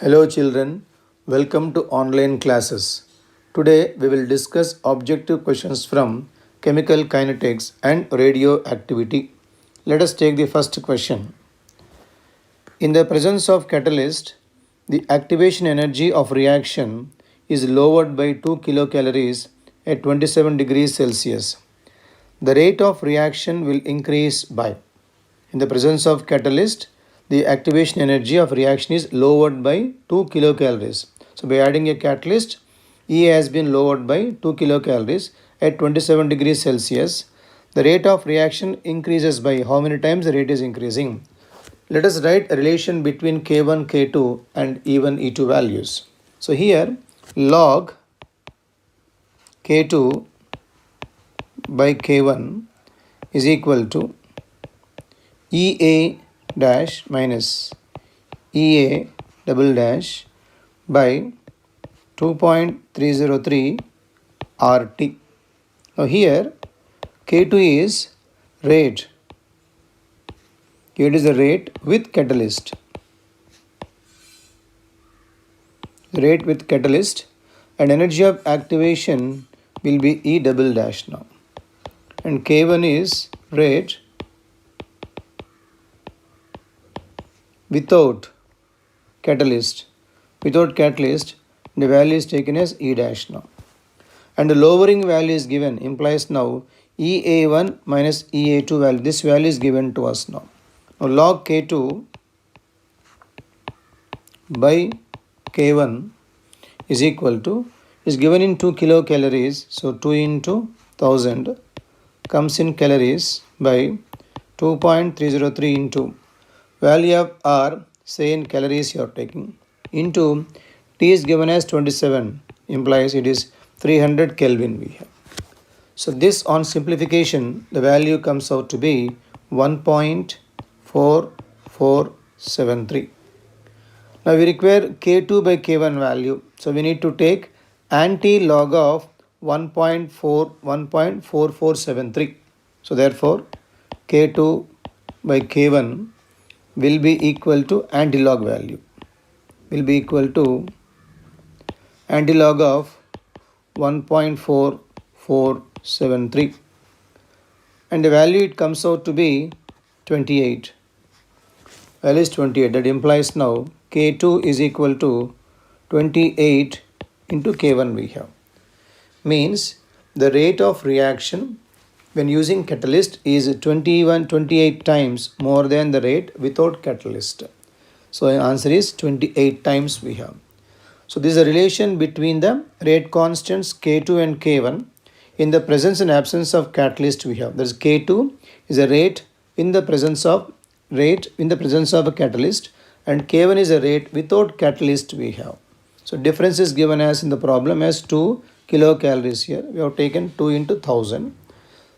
Hello children, welcome to online classes. Today we will discuss objective questions from chemical kinetics and radioactivity. Let us take the first question. In the presence of catalyst, the activation energy of reaction is lowered by 2 kilocalories at 27 degrees Celsius. The rate of reaction will increase by. In the presence of catalyst, the activation energy of reaction is lowered by 2 kilocalories. So by adding a catalyst, E has been lowered by 2 kilocalories at 27 degrees Celsius. The rate of reaction increases by how many times the rate is increasing? Let us write a relation between K1, K2 and E1, E2 values. So here log K2 by K1 is equal to EA dash minus EA double dash by 2.303 RT. Now here K2 is rate. Here it is the rate with catalyst. Rate with catalyst and energy of activation will be E double dash now. And K1 is rate without catalyst. Without catalyst, the value is taken as E dash now. And the lowering value is given, implies now EA1 minus EA2 value. This value is given to us now. Now log K2 by K1 is equal to, is given in 2 kilocalories. So 2 into 1000 comes in calories by 2.303 into value of R, say in calories you are taking, into T is given as 27, implies it is 300 Kelvin we have. So this on simplification, the value comes out to be 1.4473. Now we require K2 by K1 value. So we need to take anti-log of 1.4473. So therefore K2 by K1 will be equal to anti-log value. Will be equal to anti-log of 1.4473. And the value it comes out to be 28. Value is 28. That implies now K2 is equal to 28 into K1 we have. Means the rate of reaction when using catalyst is 28 times more than the rate without catalyst. So the answer is 28 times we have. So this is a relation between the rate constants K2 and K1 in the presence and absence of catalyst we have. That is K2 is a rate in the presence of a catalyst, and K1 is a rate without catalyst we have. So difference is given as in the problem as 2 kilocalories here. We have taken 2 into 1000.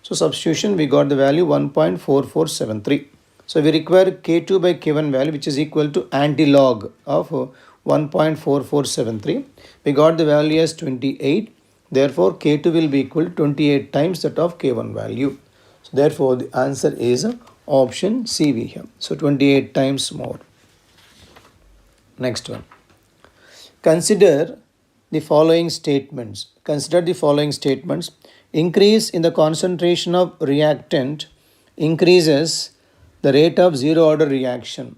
So substitution we got the value 1.4473. So we require K2 by K1 value which is equal to anti-log of 1.4473. We got the value as 28. Therefore K2 will be equal to 28 times that of K1 value. So therefore the answer is option C we have. So 28 times more. Next one. Consider the following statements. Increase in the concentration of reactant increases the rate of zero order reaction.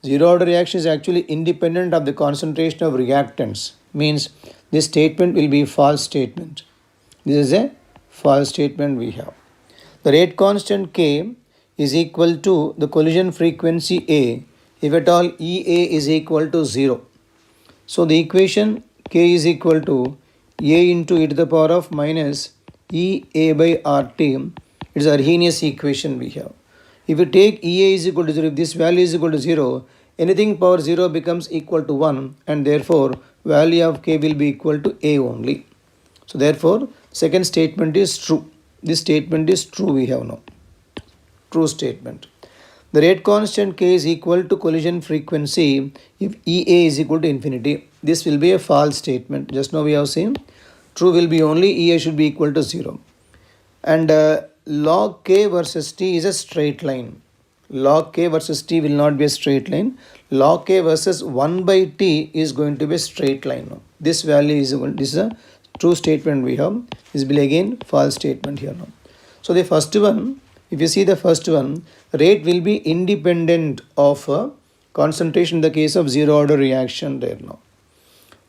Zero order reaction is actually independent of the concentration of reactants. Means this statement will be false statement. This is a false statement we have. The rate constant K is equal to the collision frequency A if at all EA is equal to 0. So the equation K is equal to A into e to the power of minus EA by RT. It is Arrhenius equation we have. If you take EA is equal to 0, if this value is equal to 0, anything power 0 becomes equal to 1, and therefore value of K will be equal to A only. So therefore second statement is true. This statement is true we have now. True statement. The rate constant K is equal to collision frequency if EA is equal to infinity. This will be a false statement. Just now we have seen true will be only EA should be equal to 0. And log K versus T is a straight line. log k versus t will not be a straight line. Log k versus 1 by t is going to be a straight line now. This value is this is a true statement we have. This will be again false statement here now. So the first one, if you see the first one, rate will be independent of concentration in the case of zero order reaction there now.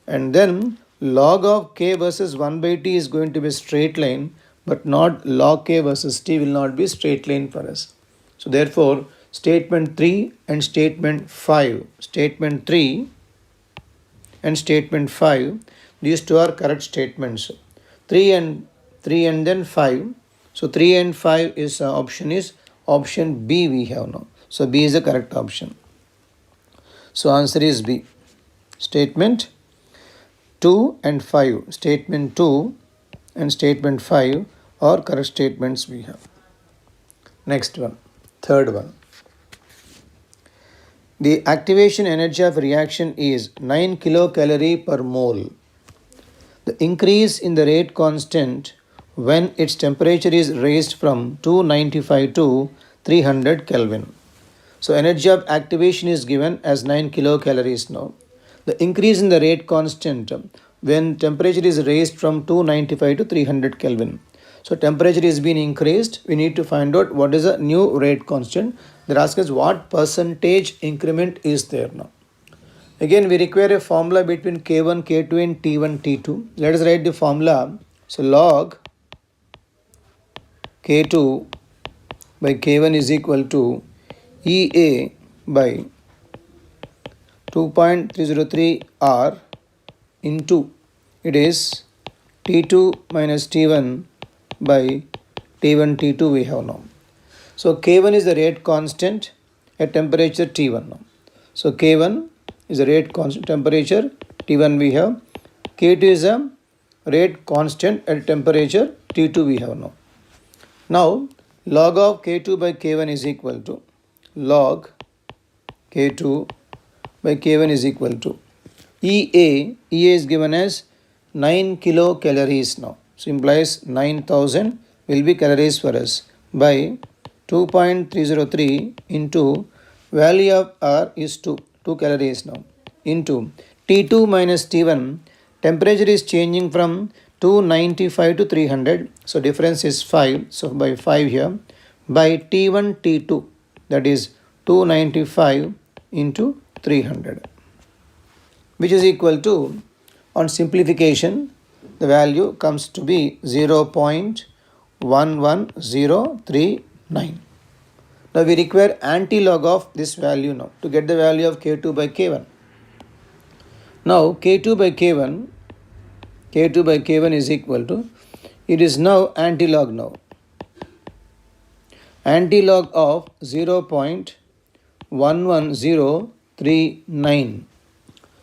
And then log of k versus 1 by t is going to be a straight line, but not log k versus t will not be straight line for us. So therefore, statement 3 and statement 5, statement 3 and statement 5, these two are correct statements. 3 and then 5. So 3 and 5 is option B we have now. So B is the correct option. So answer is B. Statement 2 and 5. Statement 2 and statement 5 are correct statements we have. Next one. Third one. The activation energy of reaction is 9 kilocalorie per mole. The increase in the rate constant when its temperature is raised from 295 to 300 Kelvin. So energy of activation is given as 9 kilocalories now. The increase in the rate constant when temperature is raised from 295 to 300 Kelvin. So temperature is being increased. We need to find out what is the new rate constant. They're asking us what percentage increment is there now. Again, we require a formula between K1, K2 and T1, T2. Let us write the formula. So log K2 by K1 is equal to EA by 2.303 R into it is T2 minus T1 by T1, T2 we have now. So K1 is the rate constant at temperature T1 now. So K1 is a rate constant temperature T1 we have. K2 is a rate constant at temperature T2 we have now. Now log of K2 by K1 is equal to log K2 by K1 is equal to EA is given as 9 kilocalories now. So implies 9000 will be calories for us by 2.303 into value of R is 2 calories now into T2 minus T1. Temperature is changing from 295 to 300. So difference is 5. So by 5 here by T1 T2, that is 295 into 300, which is equal to, on simplification, the value comes to be 0.11039. Now we require anti-log of this value now to get the value of K2 by K1. Now K2 by K1 is equal to, it is now anti-log now. Anti-log of 0.11039.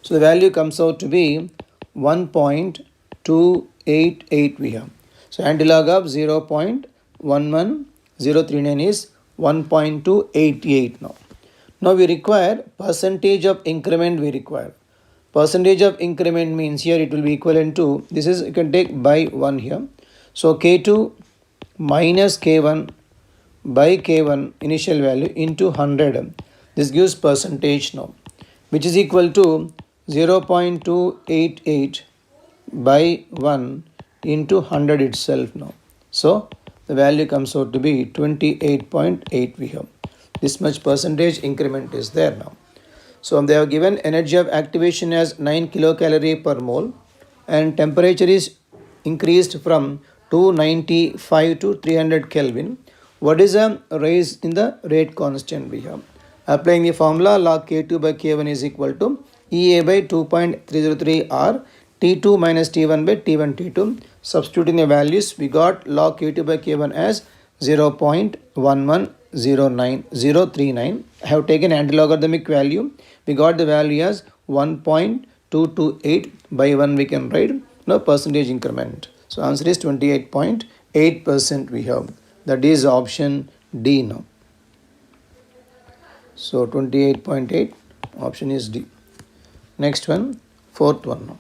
So the value comes out to be 1.288 we have. So anti-log of 0.11039 is 1.288 now. Now we require percentage of increment we require. Percentage of increment means here it will be equivalent to, this is, you can take by 1 here. So K2 minus K1 by K1 initial value into 100. This gives percentage now, which is equal to 0.288 by 1 into 100 itself now. So the value comes out to be 28.8 we have. This much percentage increment is there now. So they have given energy of activation as 9 kilocalorie per mole and temperature is increased from 295 to 300 Kelvin. What is a raise in the rate constant we have? Applying the formula, log K2 by K1 is equal to EA by 2.303 R, T2 minus T1 by T1 T2. Substituting the values, we got log K2 by K1 as 0.1109039. I have taken anti-logarithmic value. We got the value as 1.228 by 1 we can write. Now percentage increment. So answer is 28.8% we have. That is option D now. So 28.8, option is D. Next one, fourth one now.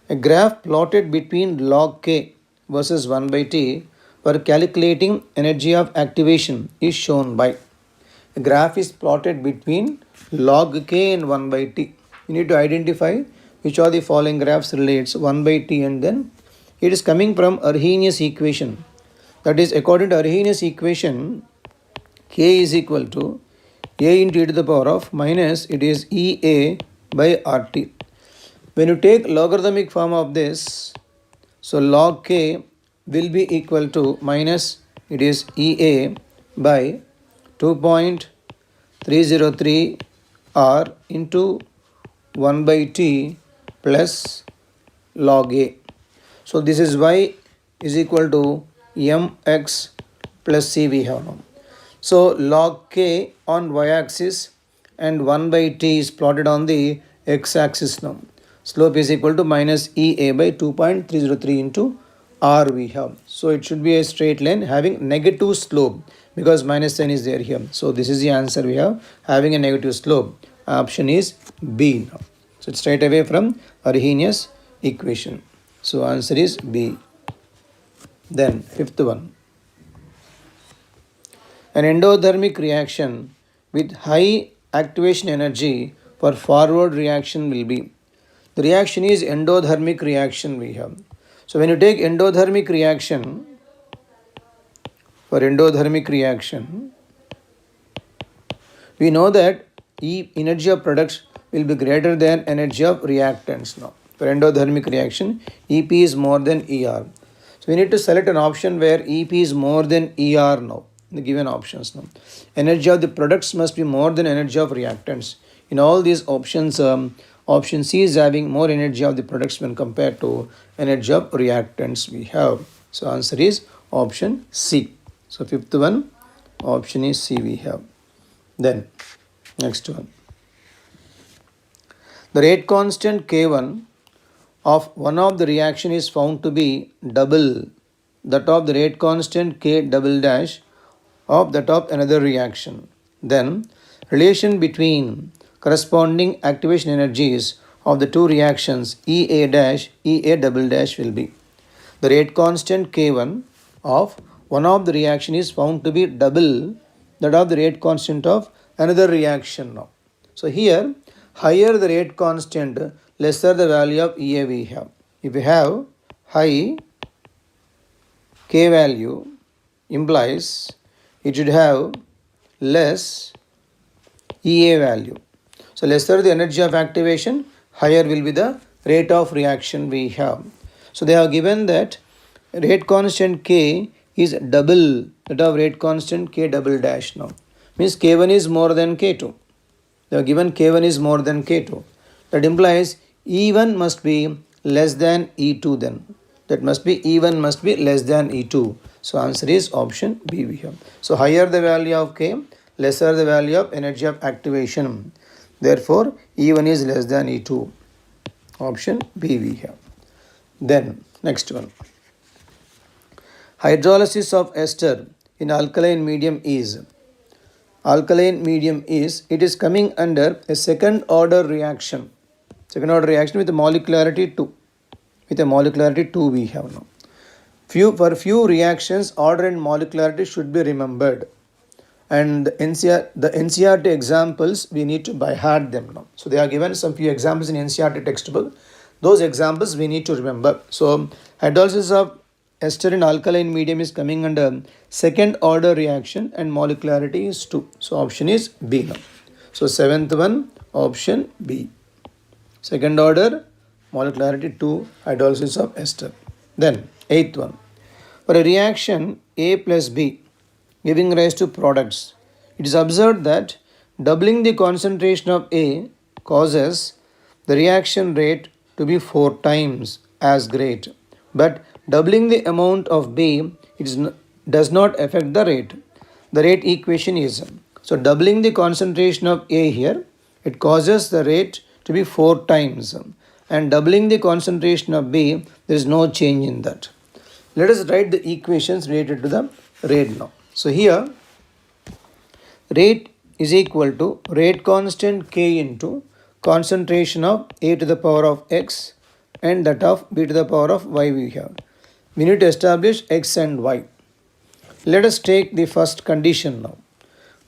A graph plotted between log K versus 1 by T for calculating energy of activation is shown by. the graph is plotted between log k and 1 by t. You need to identify which of the following graphs relates 1 by t, and then it is coming from Arrhenius equation. That is, according to Arrhenius equation, k is equal to a into e to the power of minus it is Ea by RT. When you take logarithmic form of this, so log k will be equal to minus it is Ea by 2.303 r into 1 by t plus log a. So this is y is equal to mx plus c we have now. So log k on y-axis and 1 by t is plotted on the x-axis now. Slope is equal to minus Ea by 2.303 into r we have. So it should be a straight line having negative slope because minus sign is there here. So this is the answer we have, having a negative slope. Option is B now. So it's straight away from Arrhenius equation. So answer is B. Then fifth one. An endothermic reaction with high activation energy for forward reaction will be. The reaction is endothermic reaction we have. So when you take endothermic reaction, for endothermic reaction, we know that E energy of products will be greater than energy of reactants now. For endothermic reaction, EP is more than ER. So we need to select an option where EP is more than ER now, in the given options now. Energy of the products must be more than energy of reactants. In all these options, option C is having more energy of the products when compared to energy of reactants we have. So answer is option C. So fifth one, option is C we have. Then next one. The rate constant K1 of one of the reaction is found to be double that of the rate constant K double dash of that of another reaction. Then relation between corresponding activation energies of the two reactions EA dash, EA double dash will be. The rate constant K1 of one of the reaction is found to be double that of the rate constant of another reaction now. So here, higher the rate constant, lesser the value of EA we have. If we have high K value, implies it should have less EA value. So lesser the energy of activation, higher will be the rate of reaction we have. So they have given that rate constant K is double that of rate constant K double dash now. Means K1 is more than K2. They have given K1 is more than K2. That implies E1 must be less than E2 then. That must be E1 must be less than E2. So answer is option B we have. So higher the value of K, lesser the value of energy of activation. Therefore E1 is less than E2. Option B we have. Then next one. Hydrolysis of ester in alkaline medium is. It is coming under a second order reaction. Second order reaction with a molecularity 2. With a molecularity 2 we have now. For few reactions, order and molecularity should be remembered. And the NCERT examples, we need to by heart them now. So they are given some few examples in NCERT textbook. Those examples we need to remember. So hydrolysis of ester in alkaline medium is coming under second order reaction and molecularity is 2. So option is B now. So seventh one, option B. Second order, molecularity 2, hydrolysis of ester. Then eighth one. For a reaction A plus B giving rise to products, it is observed that doubling the concentration of A causes the reaction rate to be 4 times as great. But doubling the amount of B does not affect the rate. The rate equation is, so doubling the concentration of A here, it causes the rate to be 4 times. And doubling the concentration of B, there is no change in that. Let us write the equations related to the rate now. So here, rate is equal to rate constant K into concentration of A to the power of X and that of B to the power of Y we have. We need to establish X and Y. Let us take the first condition now.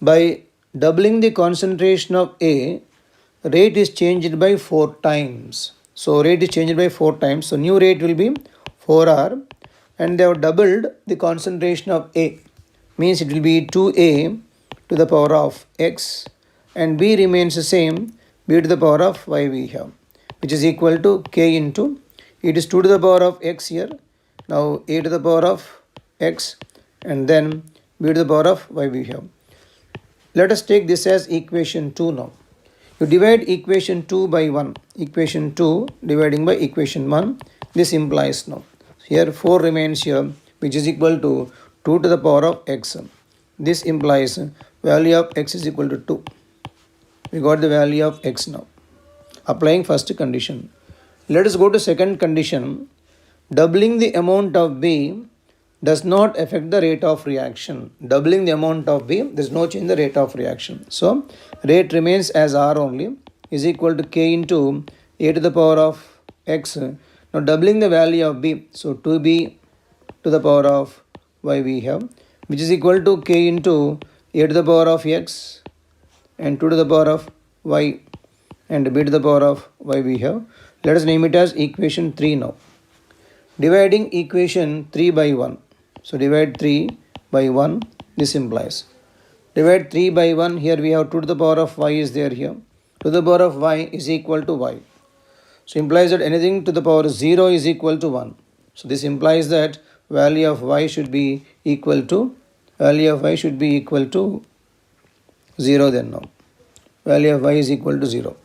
By doubling the concentration of A, rate is changed by 4 times. So rate is changed by 4 times. So new rate will be 4R, and they have doubled the concentration of A. Means it will be 2A to the power of X, and B remains the same, B to the power of Y we have, which is equal to K into, it is 2 to the power of X here. Now A to the power of X, and then B to the power of Y we have. Let us take this as equation 2 now. You divide equation 2 by 1. Equation 2 dividing by equation 1. This implies now. Here 4 remains here, which is equal to 2 to the power of x. This implies value of x is equal to 2. We got the value of x now. Applying first condition. Let us go to second condition. Doubling the amount of B does not affect the rate of reaction. Doubling the amount of B, there is no change in the rate of reaction. So, rate remains as R only, is equal to K into A to the power of X. Now, doubling the value of B, so 2B to the power of Y we have, which is equal to K into A to the power of X and 2 to the power of Y and B to the power of Y we have. Let us name it as equation 3 now. Dividing equation 3 by 1. So divide 3 by 1, this implies. Divide 3 by 1, here we have 2 to the power of y is there here. 2 to the power of y is equal to y. So implies that anything to the power of 0 is equal to 1. So this implies that value of y should be equal to, 0 then now. Value of y is equal to 0.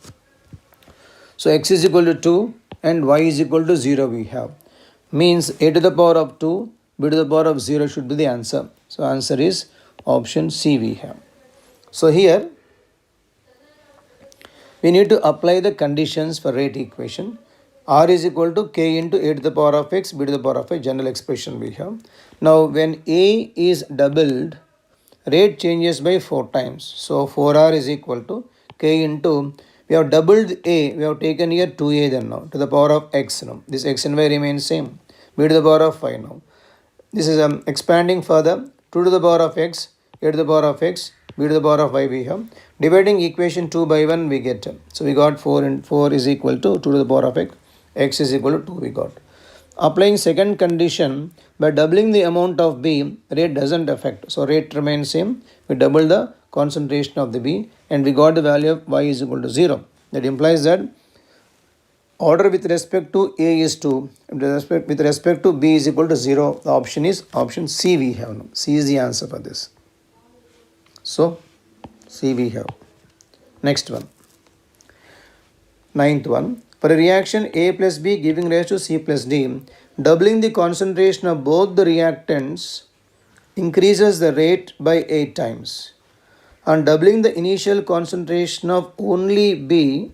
So x is equal to 2 and y is equal to 0 we have. Means a to the power of 2, b to the power of 0 should be the answer. So answer is option C we have. So here we need to apply the conditions for rate equation. R is equal to K into A to the power of X, B to the power of a general expression we have. Now when A is doubled, rate changes by 4 times. So 4R is equal to K into, we have doubled A, we have taken here 2A then now to the power of X now. This X and Y remains same. B to the power of 5 now. This is expanding further, 2 to the power of x, a to the power of x, b to the power of y we have. Dividing equation 2 by 1 we get. So we got 4 and 4 is equal to 2 to the power of x is equal to 2 we got. Applying second condition, by doubling the amount of B, rate doesn't affect. So rate remains same. We double the concentration of the B and we got the value of y is equal to 0. That implies that order with respect to A is 2, with respect to B is equal to 0. The option is option C we have now. C is the answer for this. So, C we have. Next one. Ninth one. For a reaction A plus B giving rise to C plus D, doubling the concentration of both the reactants increases the rate by 8 times. And doubling the initial concentration of only B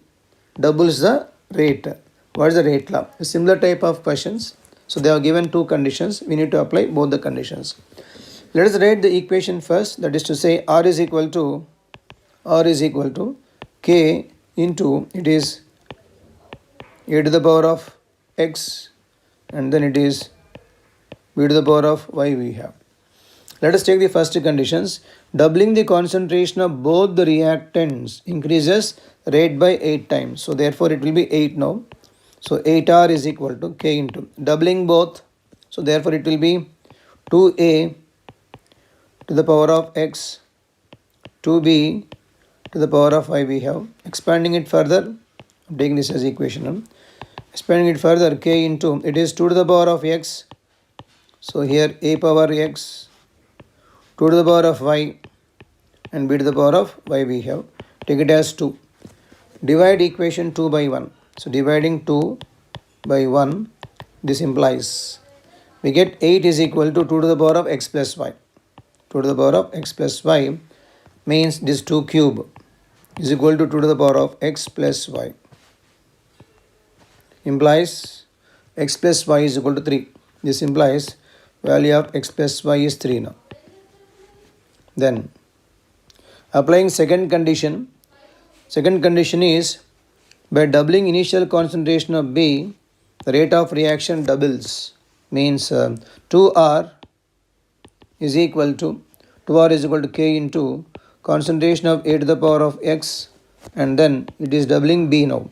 doubles the rate. What is the rate law? A similar type of questions. So they are given two conditions. We need to apply both the conditions. Let us write the equation first. That is to say R is equal to K into, it is A to the power of X and then it is B to the power of Y we have. Let us take the first conditions. Doubling the concentration of both the reactants increases rate by 8 times. So therefore it will be 8 now. So 8R is equal to K into doubling both. So therefore it will be 2A to the power of X, 2B to the power of Y we have. Expanding it further, I'm taking this as equation. Expanding it further, K into, it is 2 to the power of X. So here A power X, 2 to the power of Y and B to the power of Y we have. Take it as 2. Divide equation 2 by 1. So dividing 2 by 1, this implies we get 8 is equal to 2 to the power of x plus y. 2 to the power of x plus y means this 2 cube is equal to 2 to the power of x plus y. Implies x plus y is equal to 3. This implies value of x plus y is 3 now. Then applying second condition. Second condition is by doubling initial concentration of B, the rate of reaction doubles. Means 2R is equal to K into concentration of A to the power of X, and then it is doubling B now.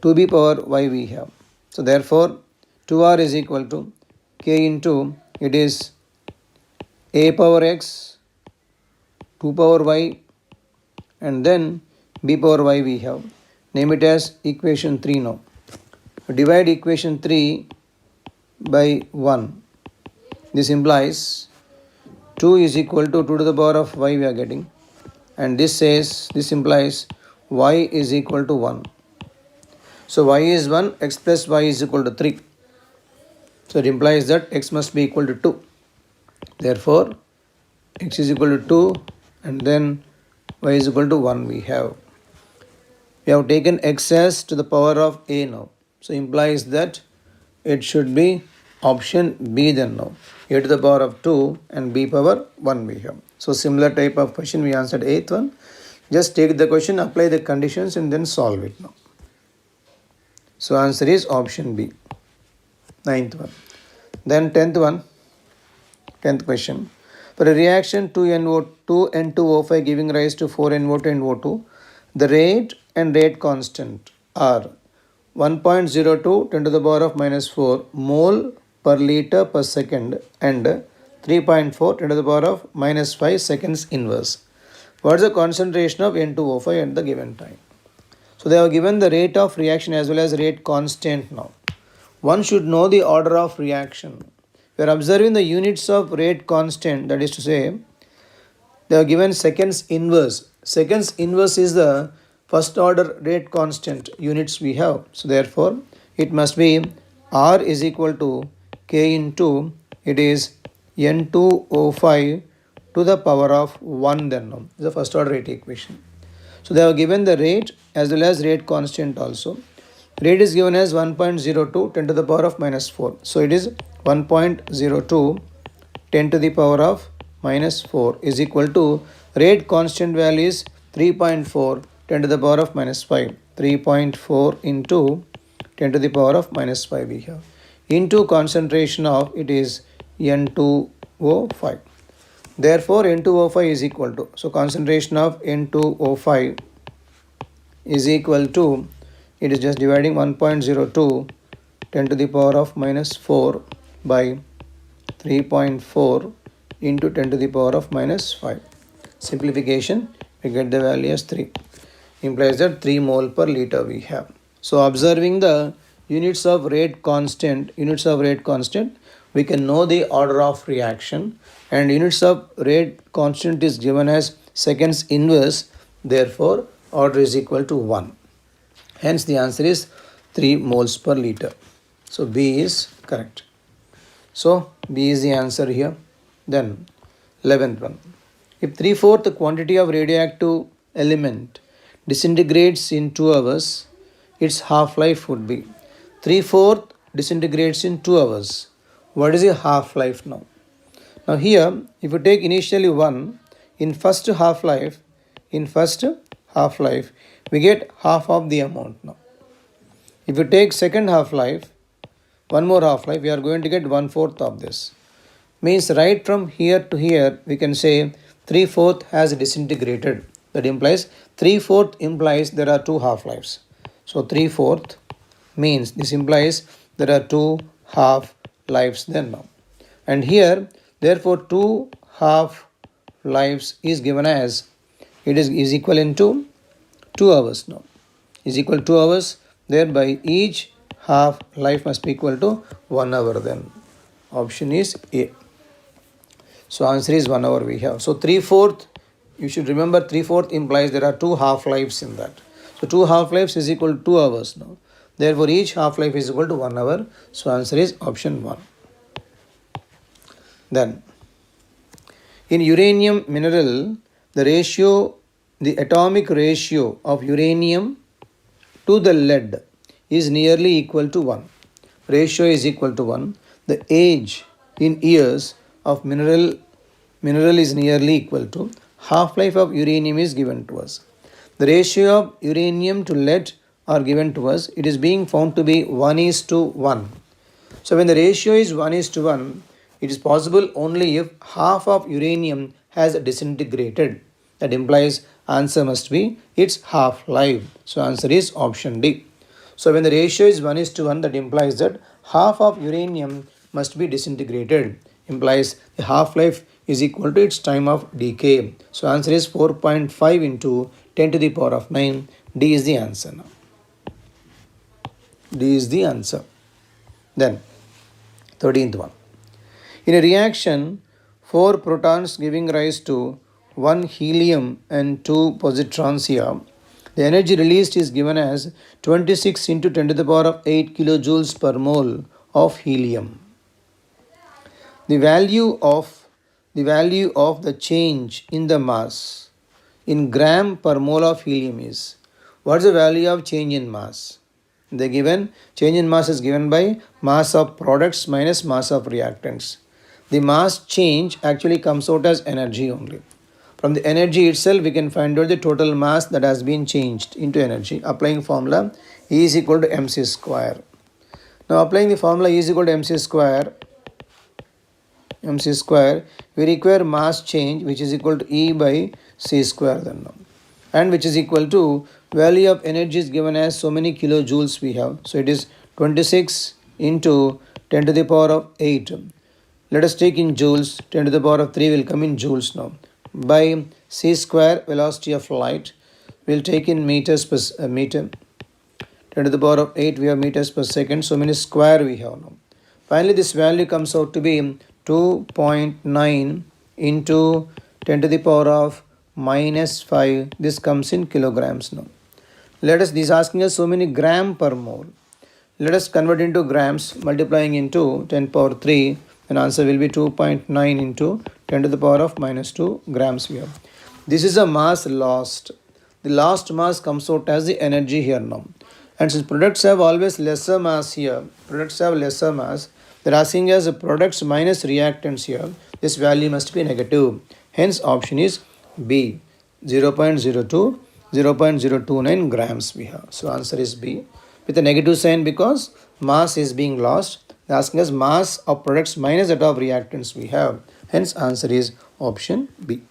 2B power Y we have. So therefore 2R is equal to K into it is A power X, 2 power Y, and then B power Y we have. Name it as equation 3 now. Divide equation 3 by 1. This implies 2 is equal to 2 to the power of Y we are getting, and this implies Y is equal to 1. So Y is 1, X plus Y is equal to 3. So it implies that X must be equal to 2. Therefore X is equal to 2 and then Y is equal to 1 we have. We have taken X as to the power of A now. So implies that it should be option B then now. A to the power of 2 and B power 1 we have. So similar type of question we answered 8th one. Just take the question, apply the conditions and then solve it now. So answer is option B. 9th one. Then 10th question. For a reaction 2N2O5 giving rise to 4NO2 and O2, the rate and rate constant are 1.02 10 to the power of minus 4 mole per liter per second and 3.4 10 to the power of minus 5 seconds inverse. What is the concentration of N2O5 at the given time? So they have given the rate of reaction as well as rate constant now. One should know the order of reaction. We are observing the units of rate constant, that is to say, they are given seconds inverse. Seconds inverse is the first order rate constant units we have. So therefore, it must be R is equal to K into it is N2O5 to the power of 1 then now. This is the first order rate equation. So they have given the rate as well as rate constant also. Rate is given as 1.02 10 to the power of minus 4. So it is 1.02 10 to the power of minus 4 is equal to rate constant value is 3.4 10 to the power of minus 5. 3.4 into 10 to the power of minus 5 we have. Into concentration of it is N2O5. Therefore N2O5 is equal to, so concentration of N2O5 is equal to, it is just dividing 1.02 10 to the power of minus 4 by 3.4 into 10 to the power of minus 5. Simplification, we get the value as 3. Implies that 3 mole per liter we have. So observing the units of rate constant, we can know the order of reaction, and units of rate constant is given as seconds inverse. Therefore order is equal to 1. Hence the answer is 3 moles per liter. So B is correct. So B is the answer here. Then 11th one. If 3/4 quantity of radioactive element disintegrates in 2 hours, its half-life would be 3/4 disintegrates in 2 hours. What is the half-life now? Now here, if you take initially 1, in first half-life, we get half of the amount now. If you take second half-life, one more half-life, we are going to get 1/4 of this. Means right from here to here, we can say 3/4 has disintegrated. That implies 3/4 implies there are 2 half-lives. So 3/4 means this implies there are 2 half-lives then now. And here, therefore, 2 half-lives is given as, it is equal into 2 hours now. Is equal to 2 hours, thereby each half-life must be equal to 1 hour then. Option is A. So answer is 1 hour we have. So 3/4, you should remember 3/4 implies there are 2 half-lives in that. So 2 half-lives is equal to 2 hours now. Therefore each half-life is equal to 1 hour. So answer is option 1. Then in uranium mineral, the atomic ratio of uranium to the lead is nearly equal to 1. Ratio is equal to 1. The age in years of mineral is nearly equal to half-life of uranium is given to us. The ratio of uranium to lead are given to us. It is being found to be 1:1. So when the ratio is 1:1, it is possible only if half of uranium has disintegrated. That implies answer must be its half-life. So answer is option D. So when the ratio is 1 is to 1, that implies that half of uranium must be disintegrated. Implies the half-life is equal to its time of decay. So answer is 4.5 into 10 to the power of 9. D is the answer now. D is the answer. Then 13th one. In a reaction, 4 protons giving rise to 1 helium and 2 positrons here. The energy released is given as 26 into 10 to the power of 8 kilojoules per mole of helium. The value of the change in the mass in gram per mole of helium is, what is the value of change in mass? The given change in mass is given by mass of products minus mass of reactants. The mass change actually comes out as energy only. From the energy itself, we can find out the total mass that has been changed into energy. Applying formula E is equal to mc square. Now applying the formula E is equal to mc square, we require mass change which is equal to E by c square then now. And which is equal to value of energy is given as so many kilojoules we have. So it is 26 into 10 to the power of 8. Let us take in joules. 10 to the power of 3 will come in joules now. By c square velocity of light, we will take in meters per meter. 10 to the power of 8 we have meters per second. So many square we have now. Finally this value comes out to be 2.9 into 10 to the power of minus 5. This comes in kilograms now. This is asking us so many gram per mole. Let us convert into grams, multiplying into 10 power 3, and answer will be 2.9 into 10 to the power of minus 2 grams we have. This is a mass lost. The lost mass comes out as the energy here now. And since products have always lesser mass here, they're asking us products minus reactants here. This value must be negative. Hence option is B, 0.02, 0.029 grams we have. So answer is B with a negative sign because mass is being lost. They're asking us mass of products minus that of reactants we have. Hence answer is option B.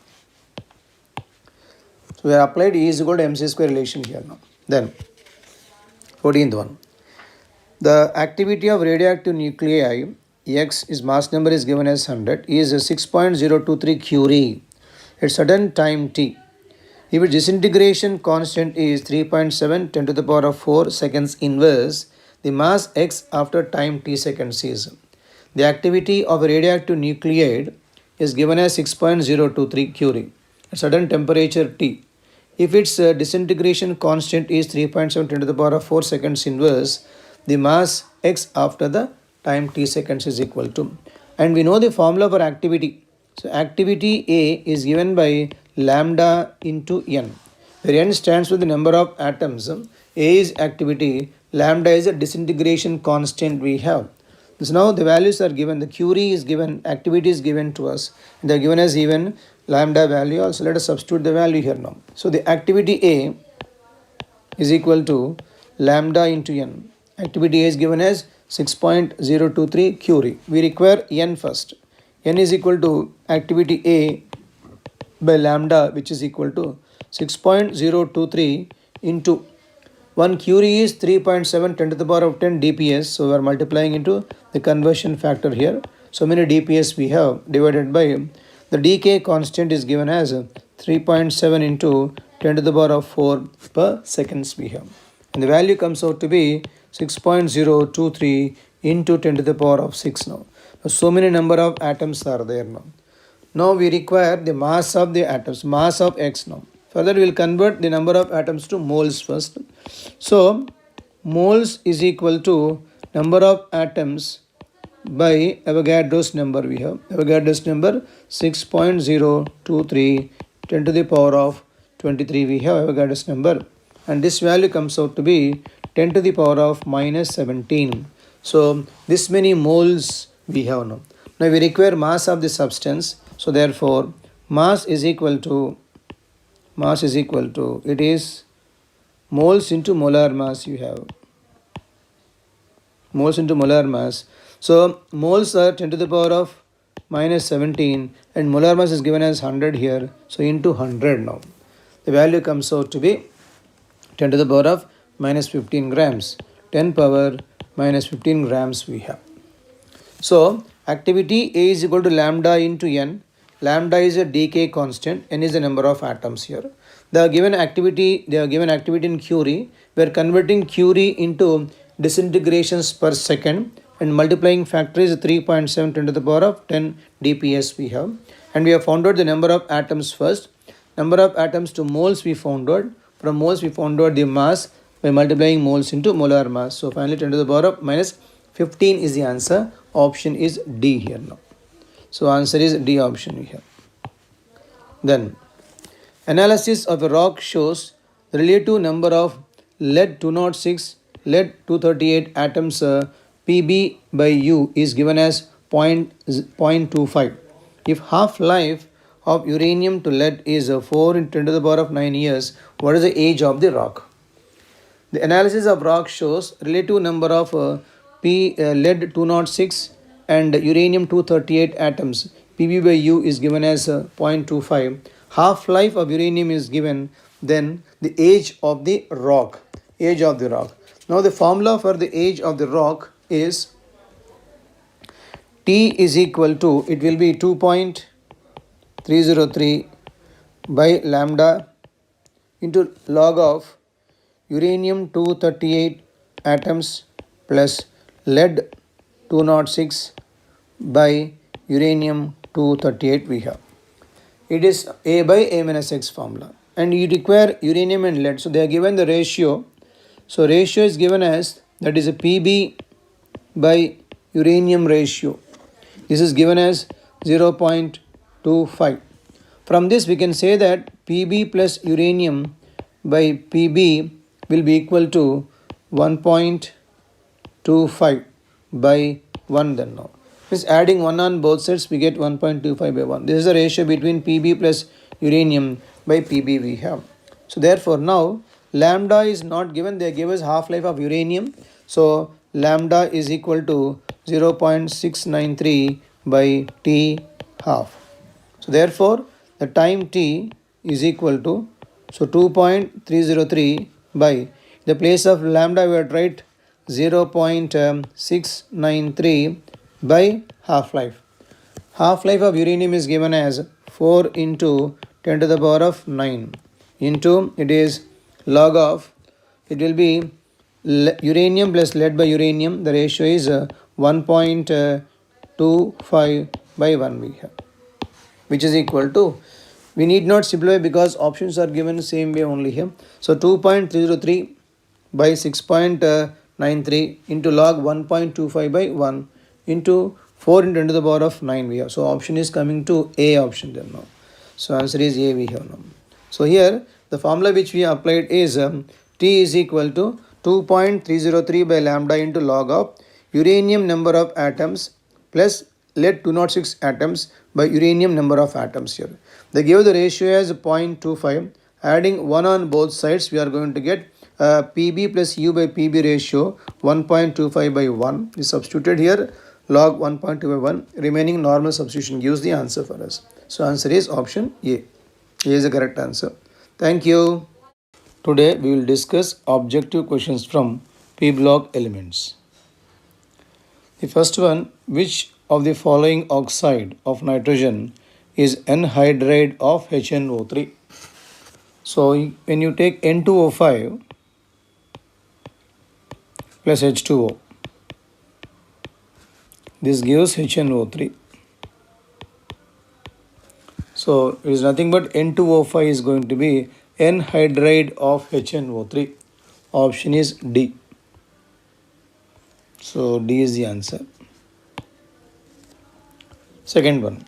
So we have applied E is equal to mc square relation here now. Then 14th one. The activity of radioactive nuclei X is mass number is given as 100 is 6.023 Curie at certain time t. If its disintegration constant is 3.7 10 to the power of 4 seconds inverse, the mass X after time t seconds is. The activity of a radioactive nuclide is given as 6.023 Curie at certain temperature t. If its disintegration constant is 3.7 10 to the power of 4 seconds inverse, the mass X after the time t seconds is equal to. And we know the formula for activity. So activity A is given by lambda into n, where n stands for the number of atoms. A is activity, lambda is a disintegration constant we have. So now the values are given, the Curie is given, activity is given to us. They are given as even lambda value also. Let us substitute the value here now. So the activity A is equal to lambda into n. Activity A is given as 6.023 Curie. We require n first. N is equal to activity A by lambda, which is equal to 6.023 into 1 Curie is 3.7 10 to the power of 10 dps. So we are multiplying into the conversion factor here. So many dps we have divided by the decay constant is given as 3.7 into 10 to the power of 4 per seconds we have. And the value comes out to be 6.023 into 10 to the power of 6 now. So many number of atoms are there now. Now we require the mass of the atoms, mass of X now. Further we will convert the number of atoms to moles first. So moles is equal to number of atoms by Avogadro's number we have. Avogadro's number 6.023 10 to the power of 23 we have Avogadro's number. And this value comes out to be 10 to the power of minus 17. So this many moles we have now. Now we require mass of the substance. So therefore mass is equal to it is moles into molar mass you have. Moles into molar mass. So moles are 10 to the power of minus 17 and molar mass is given as 100 here. So into 100 now. The value comes out to be 10 to the power of minus 15 grams. 10 power minus 15 grams we have. So activity A is equal to lambda into n. Lambda is a decay constant, n is the number of atoms here. They are given activity in Curie. We are converting Curie into disintegrations per second and multiplying factor is 3.7 10 to the power of 10 dps we have. And we have found out the number of atoms first. Number of atoms to moles we found out. From moles we found out the mass by multiplying moles into molar mass. So finally 10 to the power of minus 15 is the answer. Option is D here now. So answer is D option we have. Then analysis of a rock shows the relative number of lead 206, lead 238 atoms Pb by U is given as 0.25. If half-life of uranium to lead is 4 into 10 to the power of 9 years, what is the age of the rock? The analysis of rock shows relative number of lead 206 and uranium 238 atoms. Pb by U is given as 0.25. Half-life of uranium is given, then the age of the rock. Age of the rock. Now the formula for the age of the rock is T is equal to, it will be 2.303 by lambda into log of uranium 238 atoms plus lead 206 by uranium 238 we have. It is A by A minus X formula. And you require uranium and lead. So they are given the ratio. So ratio is given as, that is a Pb by uranium ratio. This is given as 0.25. From this we can say that Pb plus uranium by Pb will be equal to 1.25 by 1 then now. Means adding 1 on both sides we get 1.25 by 1. This is the ratio between Pb plus uranium by Pb we have. So therefore now lambda is not given, they give us half-life of uranium. So lambda is equal to 0.693 by T half. So therefore the time T is equal to, so 2.303 by, the place of lambda we have write 0.693 by half-life. Half-life of uranium is given as 4 into 10 to the power of 9 into, it is log of, it will be uranium plus lead by uranium, the ratio is 1.25 by 1 we have, which is equal to, we need not simplify because options are given same way only here. So 2.303 by 6.93 into log 1.25 by 1 into 4 into 10 to the power of 9 we have. So option is coming to A option then now. So answer is A we have now. So here the formula which we applied is T is equal to 2.303 by lambda into log of uranium number of atoms plus lead 206 atoms by uranium number of atoms here. They give the ratio as 0.25. Adding 1 on both sides we are going to get Pb plus U by Pb ratio 1.25 by 1 is substituted here, log 1.2 by 1, remaining normal substitution gives the answer for us. So answer is option A. A is the correct answer. Thank you. Today we will discuss objective questions from P block elements. The first one, which of the following oxide of nitrogen is anhydride of HNO3? So when you take N2O5 plus H2O, this gives HNO3. So it is nothing but N2O5 is going to be anhydride of HNO3. Option is D. So D is the answer. Second one,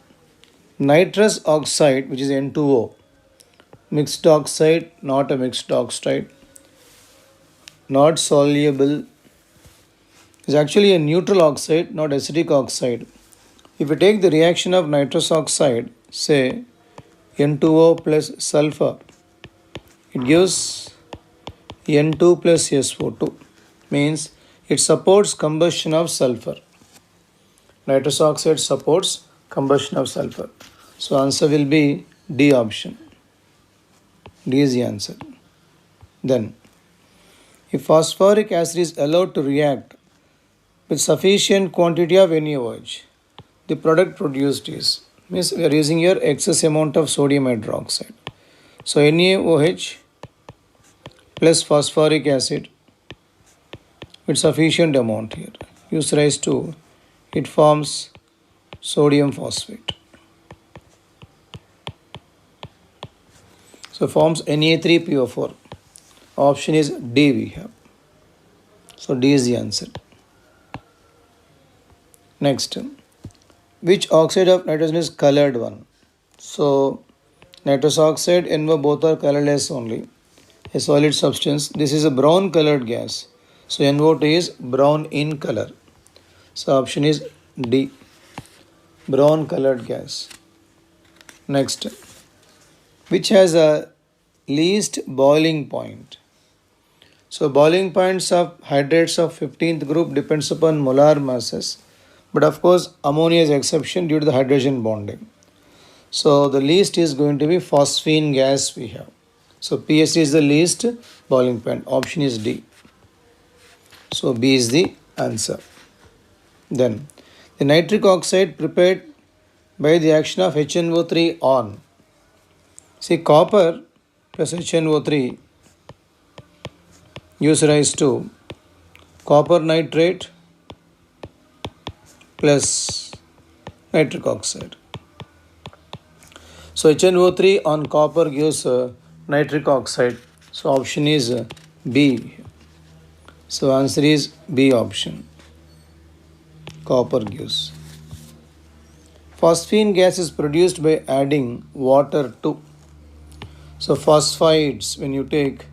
nitrous oxide, which is N2O, mixed oxide, not a mixed oxide, not soluble, is actually a neutral oxide, not acidic oxide. If you take the reaction of nitrous oxide, say N2O plus sulfur, it gives N2 plus SO2, means it supports combustion of sulfur. Nitrous oxide supports combustion of sulfur. So answer will be D option. D is the answer. Then, if phosphoric acid is allowed to react with sufficient quantity of NaOH, the product produced is, means we are using here excess amount of sodium hydroxide. So NaOH plus phosphoric acid with sufficient amount here gives rise to, it forms sodium phosphate. So forms Na3PO4. Option is D we have. So D is the answer. Next, which oxide of nitrogen is colored one? So nitrous oxide, NO both are colorless only. A solid substance. This is a brown colored gas. So NO2 is brown in color. So option is D. Brown colored gas. Next, which has a least boiling point? So boiling points of hydrates of 15th group depends upon molar masses, but of course ammonia is exception due to the hydrogen bonding. So the least is going to be phosphine gas we have. So PS is the least boiling point. Option is D. So B is the answer. Then the nitric oxide prepared by the action of HNO3 on. See, copper plus HNO3 gives rise to copper nitrate plus nitric oxide. So HNO3 on copper gives nitric oxide. So option is B. So answer is B option. Copper gives. Phosphine gas is produced by adding water to. So phosphides, when you take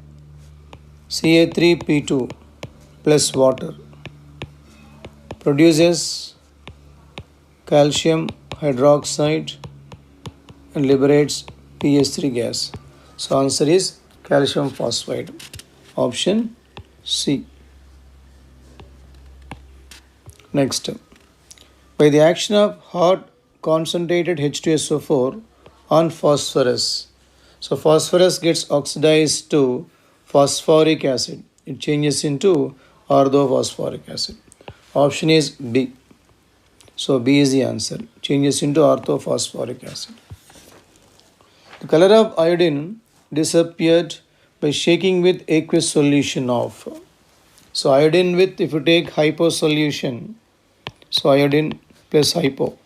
Ca3P2 plus water, produces calcium hydroxide and liberates PH3 gas. So answer is calcium phosphide. Option C. Next, by the action of hot concentrated H2SO4 on phosphorus. So phosphorus gets oxidized to phosphoric acid. It changes into orthophosphoric acid. Option is B. So B is the answer. Changes into orthophosphoric acid. The color of iodine disappeared by shaking with aqueous solution of. So iodine with, if you take hypo solution, so iodine plus hypo,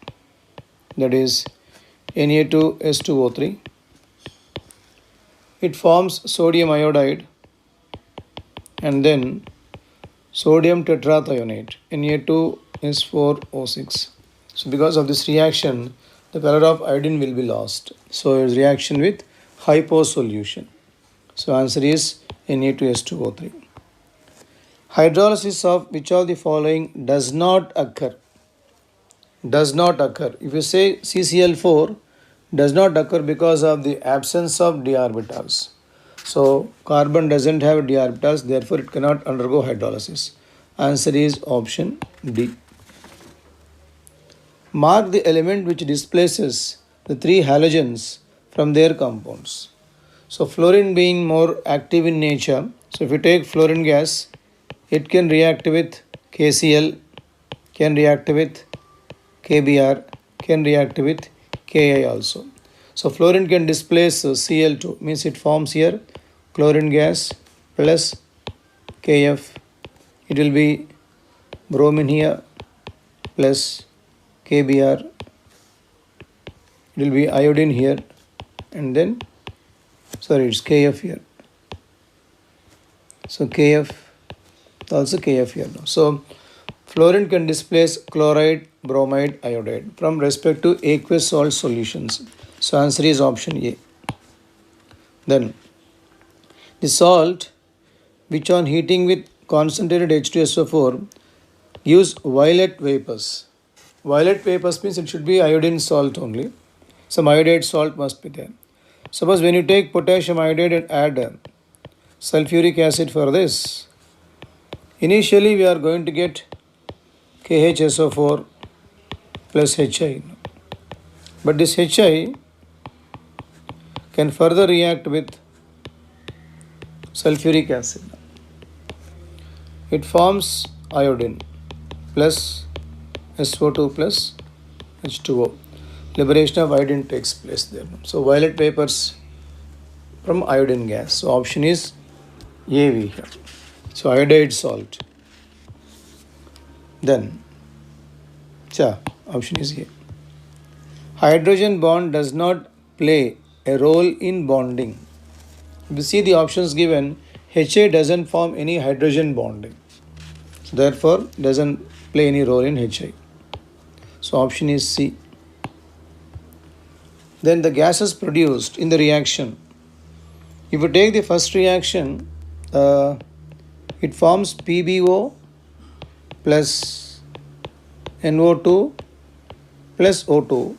that is Na2S2O3. It forms sodium iodide and then sodium tetrathionate, Na2S4O6. So because of this reaction, the color of iodine will be lost. So it is reaction with hypo solution. So answer is Na2S2O3. Hydrolysis of which of the following does not occur? Does not occur. If you say CCl4 does not occur because of the absence of d orbitals. So carbon doesn't have d orbitals, therefore it cannot undergo hydrolysis. Answer is option D. Mark the element which displaces the three halogens from their compounds. So fluorine being more active in nature. So if you take fluorine gas, it can react with KCl, can react with KBr, can react with Ki also. So fluorine can displace Cl2, means it forms here chlorine gas plus Kf. It will be bromine here plus KBr. It will be iodine here and then, sorry, it's Kf here. So Kf, also Kf here now. So fluorine can displace chloride, bromide, iodide from respect to aqueous salt solutions. So answer is option A. Then the salt which on heating with concentrated H2SO4 gives violet vapors. Violet vapors means it should be iodine salt only. Some iodide salt must be there. Suppose when you take potassium iodide and add sulfuric acid for this, initially we are going to get KHSO4 plus HI. But this Hi can further react with sulfuric acid. It forms iodine plus SO2 plus H2O. Liberation of iodine takes place there. So violet vapors from iodine gas. So option is A we have. So iodide salt. Then, option is A. Hydrogen bond does not play a role in bonding. If you see the options given, HA doesn't form any hydrogen bonding. So therefore, doesn't play any role in HI. So option is C. Then the gases produced in the reaction. If you take the first reaction, it forms PbO plus NO2 plus O2.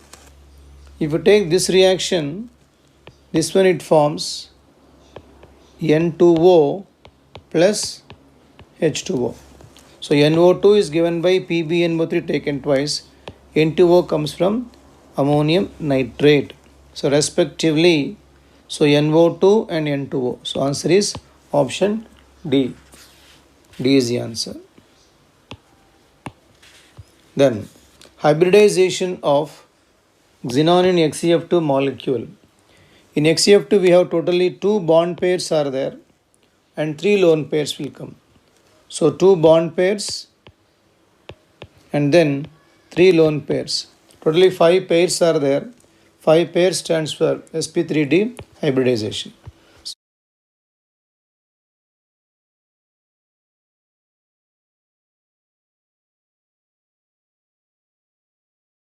If you take this reaction, this one it forms N2O plus H2O. So NO2 is given by PbNO3 taken twice. N2O comes from ammonium nitrate. So respectively, so NO2 and N2O. So answer is option D. D is the answer. Then hybridization of xenon in XeF2 molecule. In XeF2 we have totally 2 bond pairs are there and 3 lone pairs will come. So 2 bond pairs and then 3 lone pairs. Totally 5 pairs are there. 5 pairs stands for sp3d hybridization.